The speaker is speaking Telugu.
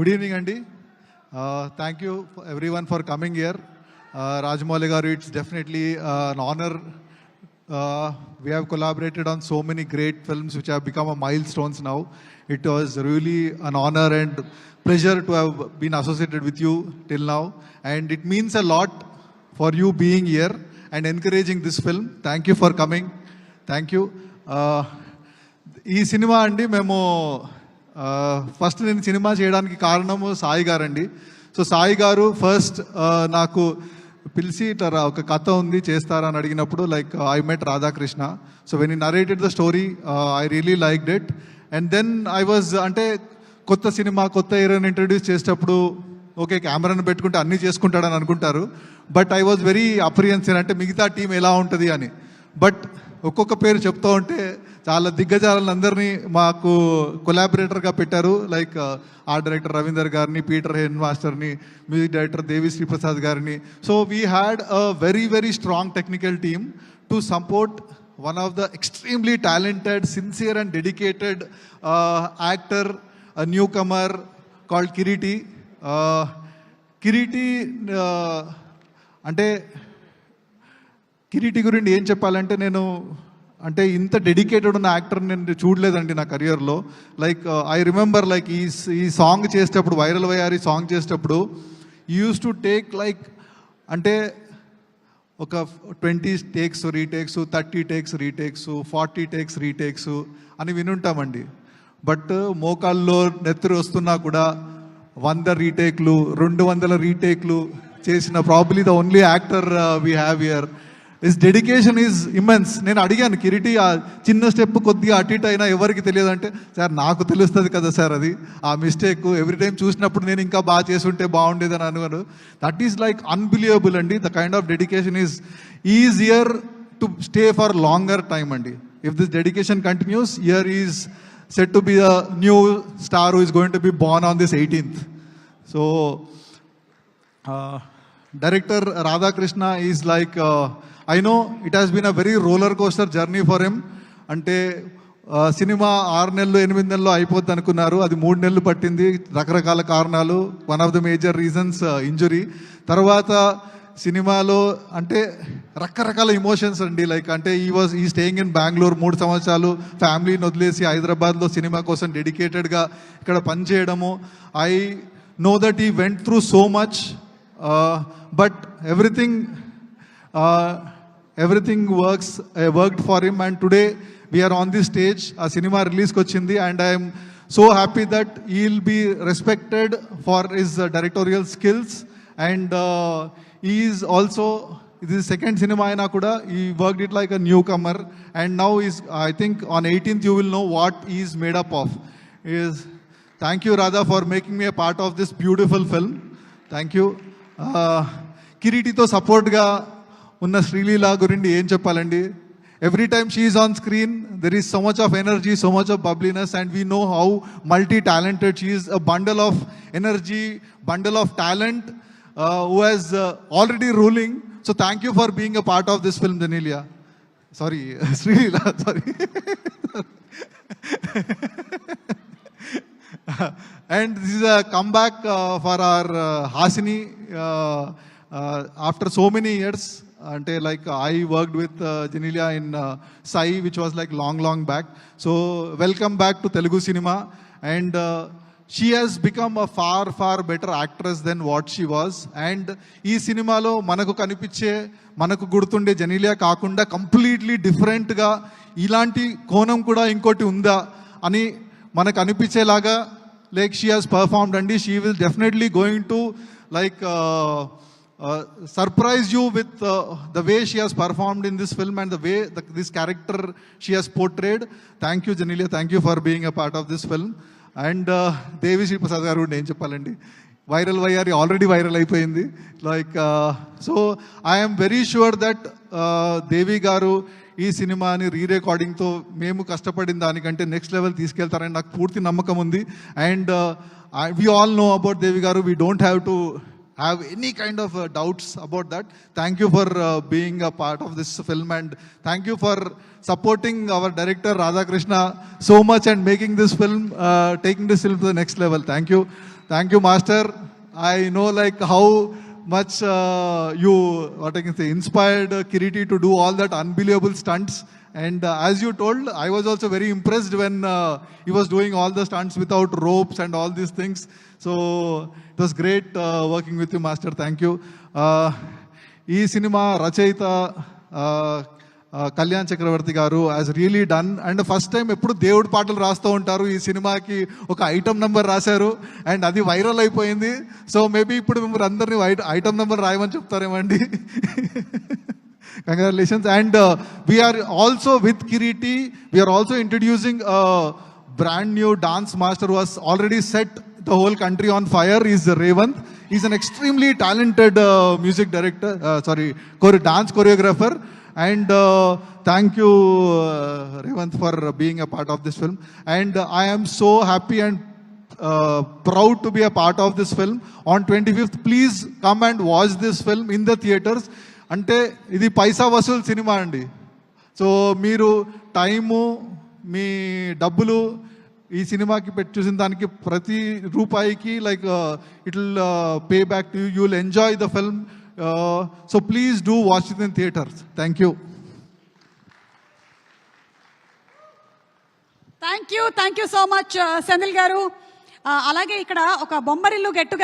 Good evening, Andy. Thank you everyone for coming here. Rajamouli garu, it's definitely an honor. We have collaborated on so many great films which have become a milestones now. It was really an honor and pleasure to have been associated with you till now. And it means a lot for you being here and encouraging this film. Thank you for coming. Thank you. ఈ సినిమా అండి మేము ఫస్ట్ నేను సినిమా చేయడానికి కారణము సాయి గారండి. సో సాయి గారు ఫస్ట్ నాకు పిలిచి ఒక కథ ఉంది చేస్తారా అని అడిగినప్పుడు like I met Radhakrishna. So when he narrated the story I really liked it. And then I was అంటే కొత్త సినిమా కొత్త హీరోని ఇంట్రడ్యూస్ చేసేటప్పుడు ఓకే కెమెరాను పెట్టుకుంటే అన్నీ చేసుకుంటాడని అనుకుంటారు. బట్ ఐ వాజ్ వెరీ అప్రిహెన్సివ్ అంటే మిగతా టీం ఎలా ఉంటుంది అని. బట్ ఒక్కొక్క పేరు చెప్తూ ఉంటే చాలా దిగ్గజాలందరినీ మాకు కొలాబరేటర్గా పెట్టారు. లైక్ ఆర్ట్ డైరెక్టర్ రవీందర్ గారిని, పీటర్ హెన్ మాస్టర్ని, మ్యూజిక్ డైరెక్టర్ దేవి శ్రీప్రసాద్ గారిని. So we had a very very strong technical team to support one of the extremely talented, sincere and dedicated actor, a newcomer called Kiriti. Kiriti అంటే కిరీటి గురించి ఏం చెప్పాలంటే నేను అంటే ఇంత డెడికేటెడ్ ఉన్న యాక్టర్ నేను చూడలేదండి నా కెరియర్లో. లైక్ ఐ రిమెంబర్ లైక్ ఈ సాంగ్ చేసేటప్పుడు వైరల్ వయ్యారి సాంగ్ చేసేటప్పుడు యూస్ టు టేక్ లైక్ అంటే ఒక 20 takes retakes, 30 takes retakes, 40 takes retakes అని వినుంటామండి. బట్ మోకాల్లో నెత్తురు వస్తున్నా కూడా 100 రీటేక్లు 200 రీటేక్లు చేసిన probably the only actor we have here. His dedication is immense. నేను అడిగాను కిరీటి ఆ చిన్న స్టెప్ కొద్దిగా అటు ఇటు అయినా ఎవరికి తెలియదు అంటే సార్ నాకు తెలుస్తుంది కదా సార్ అది ఆ మిస్టేక్ ఎవ్రీ టైం చూసినప్పుడు నేను ఇంకా బాగా చేసుంటే బాగుండేదని అనుకున్నాను. దట్ ఈస్ లైక్ అన్బిలీవబుల్ అండి. The kind of dedication is here to stay for longer time అండి. If this dedication continues here is set to be the new star who is going to be born on this 18th. So director Radhakrishna is like I know it has been a very roller coaster journey for him. అంటే సినిమా 6 నెలలు 8 నెలలు అయిపోద్ది అనుకున్నారు, అది 3 నెలలు పట్టింది రకరకాల కారణాలు. One of the major reasons injury. తర్వాత సినిమాలో అంటే రకరకాల ఇమోషన్స్ అండి. లైక్ అంటే ఈ స్టేయింగ్ ఇన్ బెంగళూరు 3 సంవత్సరాలు ఫ్యామిలీని వదిలేసి హైదరాబాద్లో సినిమా కోసం డెడికేటెడ్గా ఇక్కడ పనిచేయడము. I know that he went through so much, but everything worked for him, and today we are on this stage. A cinema release kochindi, and I am so happy that he will be respected for his directorial skills, and he is also, this is second cinema aina kuda he worked it like a newcomer, and now is I think on 18th you will know what he is made up of. Thank you Radha for making me a part of this beautiful film. Thank you. కిరీటితో సపోర్ట్గా ఉన్న శ్రీలీల గురించి ఏం చెప్పాలండి. Every time she is on screen there is so much of energy, so much of bubbliness, and we know how multi talented she is. A bundle of energy, bundle of talent who has already ruling. So thank you for being a part of this film Genelia. Sorry Sreeleela, sorry. And this is a comeback for our Hasini after so many years. Ante like I worked with Genelia in Sai, which was like long back. So welcome back to Telugu cinema, and she has become a far better actress than what she was. And ee cinema lo manaku kanipiche manaku gurtunde Genelia kaakunda completely different ga ilanti konam kuda inkoti unda ani మనకు అనిపించేలాగా లైక్ షీ హాజ్ పర్ఫార్మ్డ్ అండి. She will definitely going to like surprise you with the way she has performed in this film and the way this character she has portrayed. Thank you Genelia, thank you for being a part of this film. And Devi Sriprasad గారు ఏం చెప్పాలండి, వైరల్ వయ్యారి ఆల్రెడీ వైరల్ అయిపోయింది. Like so I'm very sure that Devi గారు ఈ సినిమాని రీరికార్డింగ్తో మేము కష్టపడిన దానికంటే నెక్స్ట్ లెవెల్ తీసుకెళ్తారని నాకు పూర్తి నమ్మకం ఉంది. And we all know about Devi గారు, we don't have to have any kind of doubts about that. Thank you for being a part of this film, and thank you for supporting our director Radhakrishna so much and making this film, taking this film to the next level. Thank you. Thank you, Master. I know like how much you, what I can say, inspired Kiriti to do all that unbelievable stunts. And as you told, I was also very impressed when he was doing all the stunts without ropes and all these things. So it was great working with you, Master. Thank you. ఈ సినిమా రచయిత కళ్యాణ్ చక్రవర్తి గారు has really done. And first time ఎప్పుడు దేవుడి పాటలు రాస్తూ ఉంటారు. ఈ సినిమాకి ఒక ఐటమ్ నెంబర్ రాశారు అండ్ అది వైరల్ అయిపోయింది. సో మేబీ ఇప్పుడు మిమ్మల్ని అందరినీ ఐటమ్ నెంబర్ రాయమని చెప్తారేమండి. Congratulations. And we are also with Kiriti. We are also introducing a brand new dance master who has already set the whole country on fire. Is Revant. He's an extremely talented music director, dance choreographer. And thank you, Revant, for being a part of this film. And I am so happy and proud to be a part of this film. On 25th, please come and watch this film in the theaters. అంటే ఇది పైసా వసూలు సినిమా అండి. సో మీరు టైము, మీ డబ్బులు ఈ సినిమాకి పెట్టి చూసిన దానికి ప్రతి రూపాయికి like it will pay back to you will enjoy the film. So please do watch it in theatres. Thank you. Thank you so much Senthil గారు. అలాగే ఇక్కడ ఒక బొమ్మరిల్లు గెట్ టుగెదర్